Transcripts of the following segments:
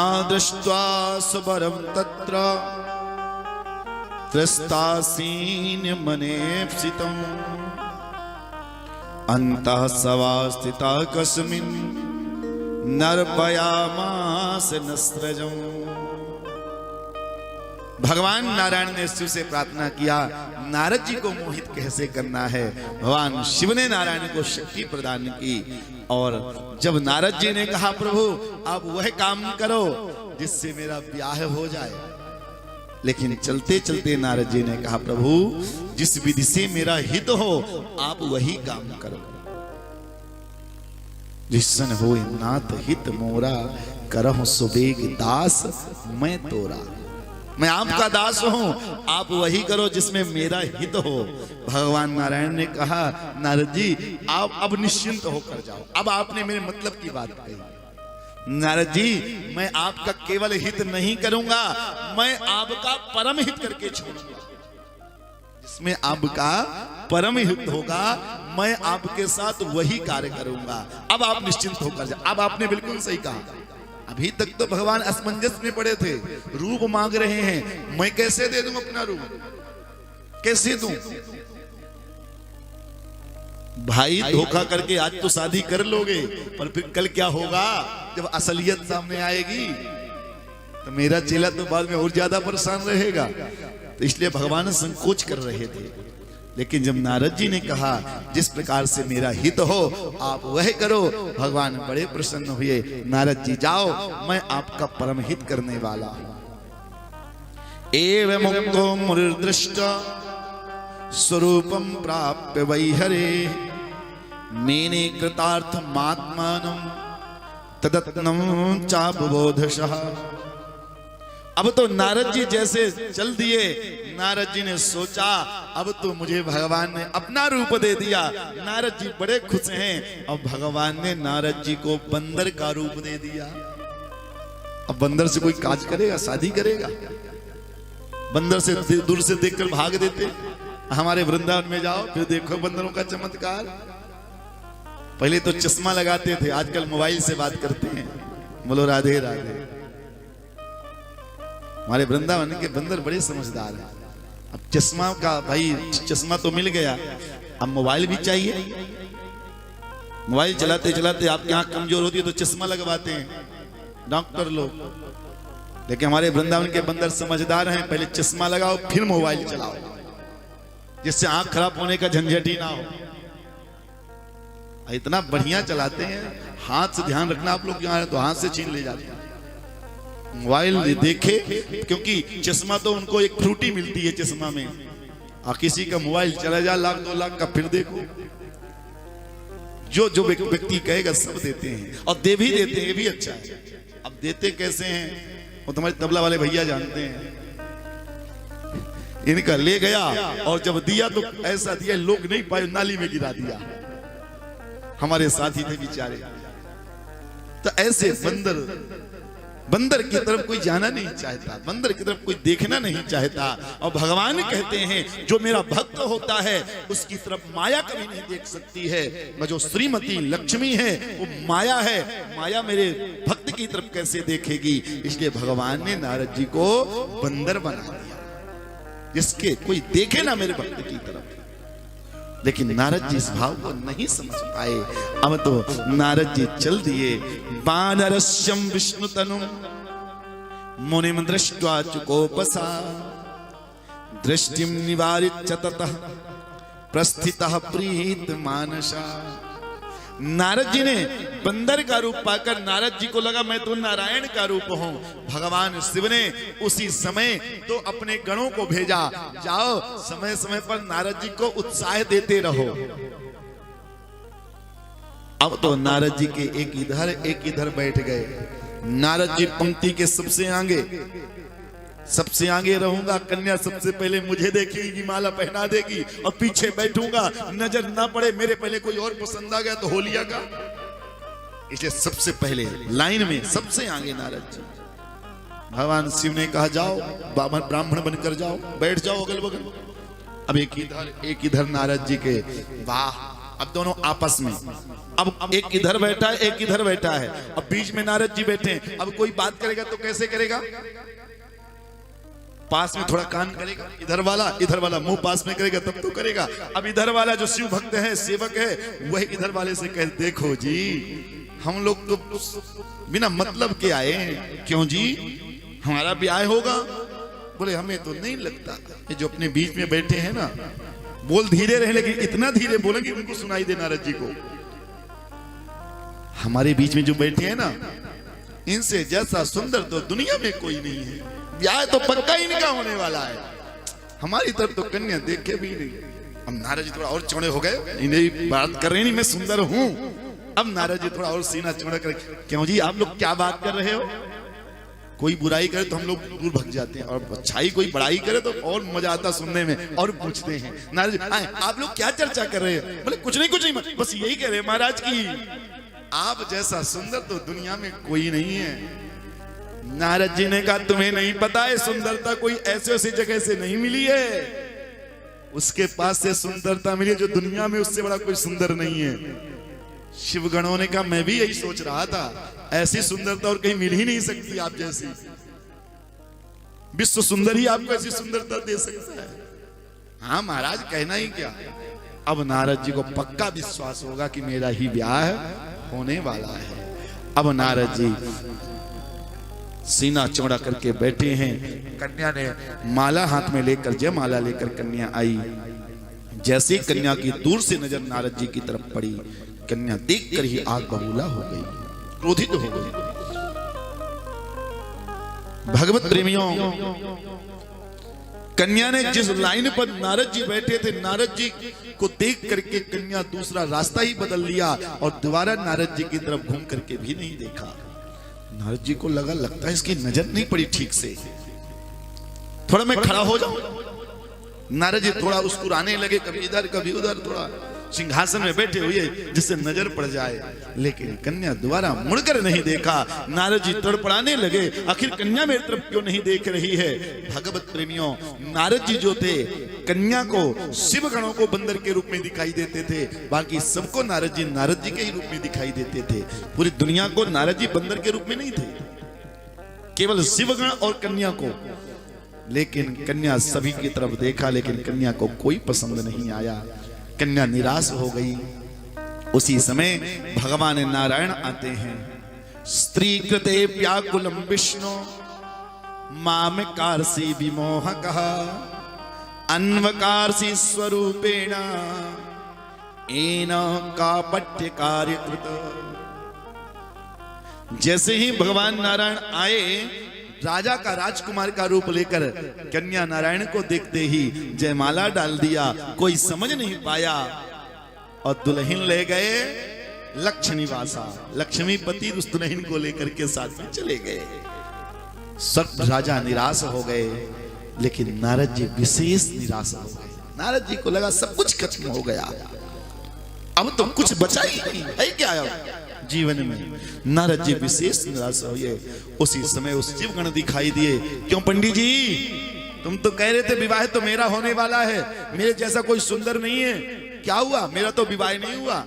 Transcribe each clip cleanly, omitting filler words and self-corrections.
दृष्ट्वा सुवरं तत्र त्रस्तासीन मनेप्सितम् अन्तः सवा स्थिता कस्मिन् नर्पयामास नस्रजम्। भगवान नारायण ने शिव से प्रार्थना किया, नारद जी को मोहित कैसे करना है। भगवान शिव ने नारायण को शक्ति प्रदान की और जब नारद जी ने कहा प्रभु आप वह काम करो जिससे मेरा ब्याह हो जाए, लेकिन चलते चलते नारद जी ने कहा प्रभु जिस विधि से मेरा हित हो आप वही काम करो। जिसन होए नाथ हित मोरा करहु सुबेग दास मैं तोरा। मैं आपका दास हूं, आप वही करो जिसमें मेरा हित हो। भगवान नारायण ने कहा नारद जी आप अब निश्चिंत होकर जाओ, अब आपने मेरे मतलब की बात कही। नारद जी मैं आपका केवल हित नहीं करूंगा, मैं आपका परम हित करके छोड़ूंगा। जिसमें आपका परम हित होगा मैं आपके साथ वही कार्य करूंगा। अब आप निश्चिंत होकर जाओ। अब आपने बिल्कुल सही कहा। अभी तक तो भगवान असमंजस में पड़े थे, रूप मांग रहे हैं, मैं कैसे दे दूं अपना रूप, कैसे दूं। भाई धोखा करके आज तो शादी कर लोगे, पर फिर कल क्या होगा जब असलियत सामने आएगी, तो मेरा चेला तो बाद में और ज्यादा परेशान रहेगा। तो इसलिए भगवान संकोच कर रहे थे। लेकिन जब नारद जी ने कहा जिस प्रकार से मेरा हित हो आप वह करो, भगवान बड़े प्रसन्न हुए। नारद जी जाओ, मैं आपका परम हित करने वाला हूं। एवं मुक्तो मुनिर्दृष्ट स्वरूपम प्राप्य वैहरे मेने कृतार्थमात्मानं तदत्नं चाबुबोधशः। अब तो नारद जी जैसे चल दिए। नारद जी ने सोचा अब तो मुझे भगवान ने अपना रूप दे दिया। नारद जी बड़े खुश हैं। अब भगवान ने नारद जी को बंदर का रूप दे दिया। अब बंदर से कोई काज करेगा, शादी करेगा? बंदर से दूर से देखकर भाग देते। हमारे वृंदावन में जाओ फिर देखो बंदरों का चमत्कार। पहले तो चश्मा लगाते थे, आजकल मोबाइल से बात करते हैं। बोलो राधे राधे। हमारे वृंदावन के बंदर बड़े समझदार हैं। अब चश्मा का भाई चश्मा तो मिल गया, अब मोबाइल भी चाहिए। मोबाइल चलाते चलाते आपकी आंख कमजोर होती है तो चश्मा लगवाते हैं डॉक्टर लोग। लेकिन हमारे वृंदावन के बंदर समझदार हैं, पहले चश्मा लगाओ फिर मोबाइल चलाओ, जिससे आंख खराब होने का झंझट ही ना हो। इतना बढ़िया चलाते हैं। हाथ से ध्यान रखना, आप लोग यहाँ तो हाथ से छीन ले जाते हैं मोबाइल देखे, क्योंकि चश्मा तो उनको एक फ्रूटी मिलती है चश्मा में, और किसी का मोबाइल चला जा लाख 2 लाख का फिर देखो। जो जो व्यक्ति कहेगा सब देते हैं और दे भी देते हैं, ये भी अच्छा है। अब देते कैसे हैं वो तुम्हारे तबला वाले भैया जानते हैं। इनका ले गया और जब दिया तो ऐसा दिया लोग नहीं पाए, नाली में गिरा दिया। हमारे साथी थे बेचारे। तो ऐसे बंदर की तरफ कोई जाना नहीं चाहता, बंदर की तरफ कोई देखना नहीं चाहता। और भगवान कहते हैं जो मेरा भक्त होता है उसकी तरफ माया कभी नहीं देख सकती है। मैं जो श्रीमती लक्ष्मी है वो माया है, माया मेरे भक्त की तरफ कैसे देखेगी। इसलिए भगवान ने नारद जी को बंदर बना दिया, जिसके कोई देखे ना मेरे भक्त की तरफ। लेकिन नारद जी इस भाव को नहीं समझ पाए। अब तो नारद जी चल दिए। वानरस्यं विष्णुतनुं मुनिं दृष्ट्वा चुकोपसा दृष्टिं निवारिच्य ततः प्रस्थितः प्रीत मानसा। नारद जी ने बंदर का रूप पाकर नारद जी को लगा मैं तो नारायण का रूप हूं। भगवान शिव ने उसी समय तो अपने गणों को भेजा, जाओ समय समय पर नारद जी को उत्साह देते रहो। अब तो नारद जी के एक इधर बैठ गए। नारद जी पंक्ति के सबसे आगे रहूंगा, कन्या सबसे पहले मुझे देखेगी, माला पहना देगी और पीछे बैठूंगा, नजर ना पड़े मेरे पहले कोई और पसंद आ गया तो हो लिया का। इसलिए सबसे पहले लाइन में सबसे आगे नारद जी। भगवान शिव ने कहा जाओ ब्राह्मण बनकर जाओ, बैठ जाओ अगल बगल। अब एक इधर नारद जी के। वाह अब दोनों आपस में, अब एक इधर बैठा है, एक इधर बैठा है, अब बीच में नारद जी बैठे हैं। अब कोई बात करेगा तो कैसे करेगा? पास में थोड़ा कान करेगा, इधर वाला मुंह पास में करेगा तब तो करेगा। अब इधर वाला जो शिव भक्त है, सेवक है, वही इधर वाले से कहे देखो जी, हम लोग तो बिना मतलब के आए हैं, क्यों जी हमारा ब्याह होगा? बोले हमें तो नहीं लगता। ये जो अपने बीच में बैठे हैं ना, बोल धीरे रहे, लेकिन इतना धीरे बोलेंगे उनको सुनाई दे नारद जी को। हमारे बीच में जो बैठे हैं ना, इनसे जैसा सुंदर तो दुनिया में कोई नहीं है, ब्याह तो पक्का ही इनका होने वाला है। हमारी तरफ तो कन्या देखे भी नहीं। अब नारद जी थोड़ा और चौड़े हो गए, इन्हें बात कर रहे नहीं मैं सुंदर हूं। अब नारद जी थोड़ा और सीना चौड़ा कर, क्यों जी आप लोग क्या बात कर रहे हो? कोई बुराई करे तो हम लोग दूर भग जाते हैं, और अच्छाई कोई बड़ाई करे तो और मजा आता सुनने में, और पूछते हैं नारद जी आप लोग क्या चर्चा कर रहे हैं? बोले कुछ नहीं, बस यही कह रहे हैं महाराज की आप जैसा सुंदर तो दुनिया में कोई नहीं है। नारद जी ने कहा तुम्हें नहीं पता है, सुंदरता कोई ऐसे जगह से नहीं मिली है, उसके पास से सुंदरता मिली जो दुनिया में उससे बड़ा कोई सुंदर नहीं है। शिवगणों ने कहा मैं भी यही सोच रहा था, ऐसी सुंदरता और कहीं मिल ही नहीं सकती आप जैसी। विश्व सुंदर ही आपको ऐसी सुंदरता दे सकता है। हाँ महाराज कहना ही क्या। अब नारद जी को पक्का विश्वास होगा कि मेरा ही ब्याह होने वाला है। अब नारद जी सीना चौड़ा करके बैठे हैं। कन्या ने माला हाथ में लेकर, जयमाला लेकर कन्या आई। जैसे कन्या की दूर से नजर नारद जी की तरफ पड़ी, कन्या देखकर ही आग बबूला हो गई, क्रोधित हो गई। भगवत प्रेमियों, कन्या ने जिस लाइन पर नारद जी बैठे थे, नारद जी को देख करके कन्या दूसरा रास्ता ही बदल लिया और दोबारा नारद जी की तरफ घूम करके भी नहीं देखा। नारद जी को लगता है इसकी नजर नहीं पड़ी ठीक से, थोड़ा मैं खड़ा हो जाऊं। नारद जी थोड़ा मुस्कुराने लगे, कभी इधर कभी उधर, थोड़ा सिंहासन में बैठे हुए जिससे नजर पड़ जाए, लेकिन कन्या दोबारा मुड़कर नहीं देखा। नारद जी तड़पड़ाने लगे, आखिर कन्या मेरी तरफ क्यों नहीं देख रही है? भगवत प्रेमियों, नारद जी जो थे, कन्या को शिव गणों को बंदर के रूप में दिखाई देते थे, बाकी सबको नारद जी के ही रूप में दिखाई देते थे। पूरी दुनिया को नारद जी बंदर के रूप में नहीं थे, केवल शिवगण और कन्या को। लेकिन कन्या सभी की तरफ देखा, लेकिन कन्या को कोई पसंद नहीं आया। कन्या निराश हो गई। उसी समय भगवान नारायण आते हैं। स्त्री कृते व्याकुलम विष्णु माम कारसी विमोह कहा अन्वकारसी स्वरूपेण एन कापट्य कार्य कृत। जैसे ही भगवान नारायण आए, राजा का राजकुमार का रूप लेकर कन्या नारायण को देखते ही जयमाला डाल दिया। कोई समझ नहीं पाया और दुल्हन ले गए लक्ष्मीवासा। लक्ष्मीपति उस दुल्हन को लेकर के साथ में चले गए। सब राजा निराश हो गए, लेकिन नारद जी विशेष निराश हो गए। नारद जी को लगा सब कुछ खत्म हो गया, अब तो कुछ बचा ही नहीं है क्या जीवन में। नारद जी विशेष निराश हुए। उसी समय उस शिवगण दिखाई दिए। क्यों पंडित जी, तुम तो कह रहे थे विवाह तो मेरा होने वाला है, मेरे जैसा कोई सुंदर नहीं है, क्या हुआ? मेरा तो विवाह नहीं हुआ।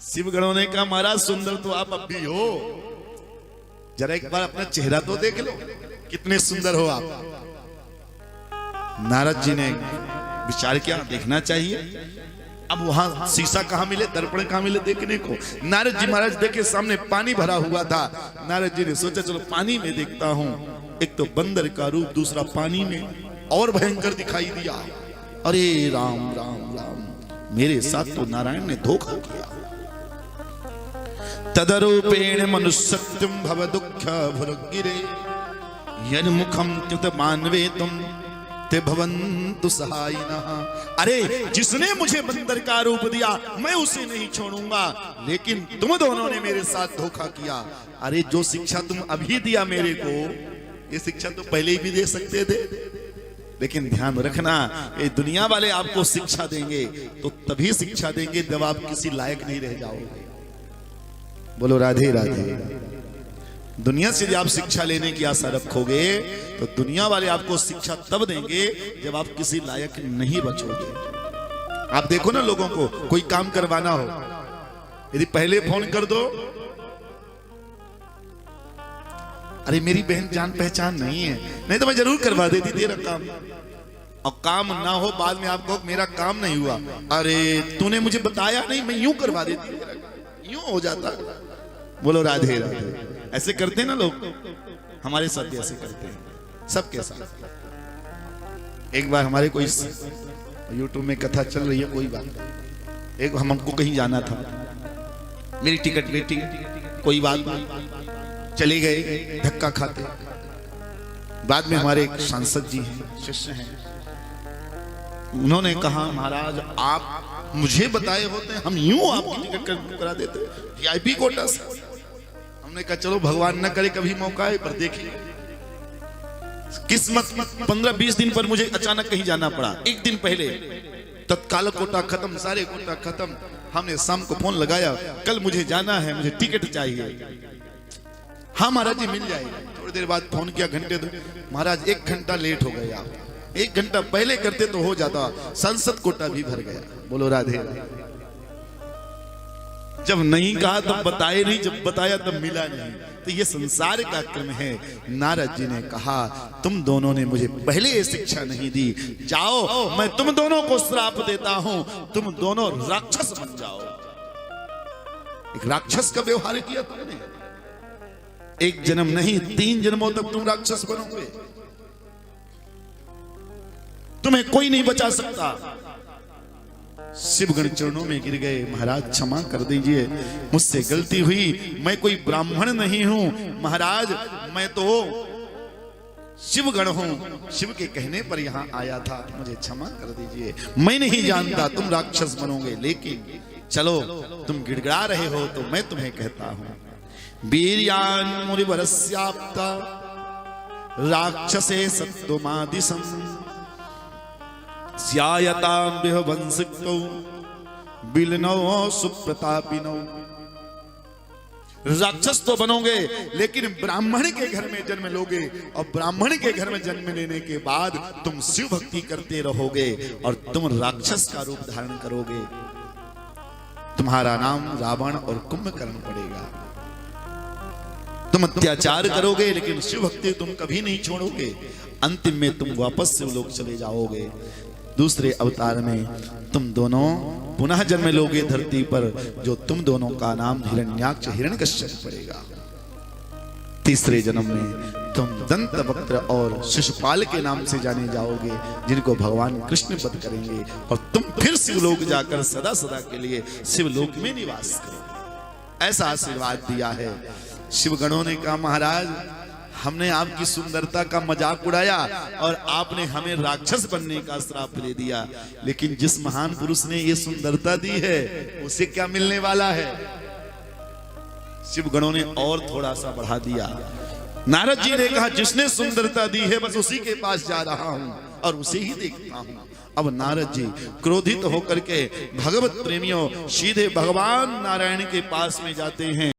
शिवगणों ने कहा महाराज सुंदर तो आप अब भी हो, जरा एक बार अपना चेहरा तो देख लो, कितने सुंदर हो आप। नारद जी ने विचार किया देखना चाहिए। अब वहां शीशा कहां मिले, दर्पण कहां मिले देखने को? नारद जी महाराज देखे सामने पानी भरा हुआ था। नारद जी ने सोचा चलो पानी में देखता हूं। एक तो बंदर का रूप, दूसरा पानी में और भयंकर दिखाई दिया। अरे राम राम राम, मेरे साथ तो नारायण ने धोखा किया। तदरूपेण मनुष्यत्वं भव दुःख भुर्गिरे यन्मुखं त्युत मानवे तुम ते भवन्तु सहायिनः। अरे जिसने मुझे बंदर का रूप दिया मैं उसे नहीं छोड़ूंगा, लेकिन तुम दोनों ने मेरे साथ धोखा किया। अरे जो शिक्षा तुम अभी दिया मेरे को, ये शिक्षा तो पहले ही भी दे सकते थे, लेकिन ध्यान रखना ये दुनिया वाले आपको शिक्षा देंगे तो तभी शिक्षा देंगे जब आप किसी लायक नहीं रह जाओगे। बोलो राधे राधे। दुनिया से जब आप शिक्षा लेने की आशा रखोगे तो दुनिया वाले आपको शिक्षा तब देंगे जब आप किसी लायक नहीं बचोगे। आप देखो ना, लोगों को कोई काम करवाना हो, यदि पहले फोन कर दो, अरे मेरी बहन जान पहचान नहीं है, नहीं तो मैं जरूर करवा देती तेरा काम। और काम ना हो, बाद में आप कहो मेरा काम नहीं हुआ, अरे तूने मुझे बताया नहीं, मैं यूं करवा देती, यूं हो जाता। बोलो राधे राधे। ऐसे करते हैं ना लोग, हमारे साथ भी ऐसे करते हैं, सबके साथ। एक बार हमारे कोई यूट्यूब में कथा चल रही है, कोई बात, एक हमको कहीं जाना था, मेरी टिकट लेटी, कोई बात नहीं, चले गए धक्का खाते। बाद में हमारे एक सांसद जी हैं, शिष्य हैं, उन्होंने कहा महाराज आप मुझे बताए होते, हम यूं आपकी टिकट करा देते, वीआईपी कोटा से। हमने कहा चलो भगवान न करे कभी मौका है, पर देखिए किस्मत 15-20 दिन पर मुझे अचानक कहीं जाना पड़ा। एक दिन पहले तत्काल कोटा खत्म, सारे कोटा खत्म। हमने शाम को फोन लगाया, कल मुझे जाना है, मुझे टिकट चाहिए। हाँ महाराज जी मिल जाएगी। थोड़ी देर बाद फोन किया, घंटे दो, महाराज 1 घंटा लेट हो गए आप, 1 घंटा पहले करते तो हो जाता, संसद कोटा भी भर गया। बोलो राधे राधे। जब नहीं कहा तब बताए नहीं, जब बताया तब मिला नहीं। तो ये संसार का क्रम है। नारद जी ने कहा तुम दोनों ने मुझे पहले ये शिक्षा नहीं दी, जाओ मैं तुम दोनों को श्राप देता हूं, तुम दोनों राक्षस बन जाओ। एक राक्षस का व्यवहार किया तुमने, 1 जन्म नहीं 3 जन्मों तक तुम राक्षस बनोगे, तुम्हें कोई नहीं बचा सकता। शिवगण चरणों में गिर गए, महाराज क्षमा कर दीजिए, मुझसे गलती हुई, मैं कोई ब्राह्मण नहीं हूं महाराज, मैं तो शिवगण हूं, शिव के कहने पर यहां आया था, मुझे क्षमा कर दीजिए, मैं नहीं जानता तुम राक्षस बनोगे, लेकिन चलो तुम गिड़गिड़ा रहे हो तो मैं तुम्हें कहता हूं। वीर्यान मुनिवरस्याप्ता राक्षसे सत्वमादिशं स्यायतां विहवंसिक्तौ बिलनौ सुप्रतापिनौ। राक्षस तो बनोगे लेकिन ब्राह्मण के घर में जन्म लोगे, और ब्राह्मण के घर में जन्म लेने के बाद तुम शिव भक्ति करते रहोगे और तुम राक्षस का रूप धारण करोगे। तुम्हारा नाम रावण और कुंभकर्ण पड़ेगा। तुम अत्याचार करोगे लेकिन शिव भक्ति तुम कभी नहीं छोड़ोगे। अंतिम में तुम वापस शिवलोक चले जाओगे। दूसरे अवतार में तुम दोनों पुनः जन्म लोगे धरती पर, जो तुम दोनों का नाम हिरण्याक्ष हिरण्यकश्यप पड़ेगा। तीसरे जन्म में तुम दंतवक्त्र और शिशुपाल के नाम से जाने जाओगे, जिनको भगवान कृष्ण वध करेंगे, और तुम फिर शिवलोक जाकर सदा सदा के लिए शिवलोक में निवास करोगे। ऐसा आशीर्वाद दिया है। शिवगणों ने कहा महाराज हमने आपकी सुंदरता का मजाक उड़ाया और आपने हमें राक्षस बनने का श्राप दे दिया, लेकिन जिस महान पुरुष ने ये सुंदरता दी है उसे क्या मिलने वाला है। शिवगणों ने और थोड़ा सा बढ़ा दिया। नारद जी ने कहा जिसने सुंदरता दी है बस उसी के पास जा रहा हूं और उसे ही देखता हूं। अब नारद जी क्रोधित होकर के भगवत प्रेमियों सीधे भगवान नारायण के पास में जाते हैं।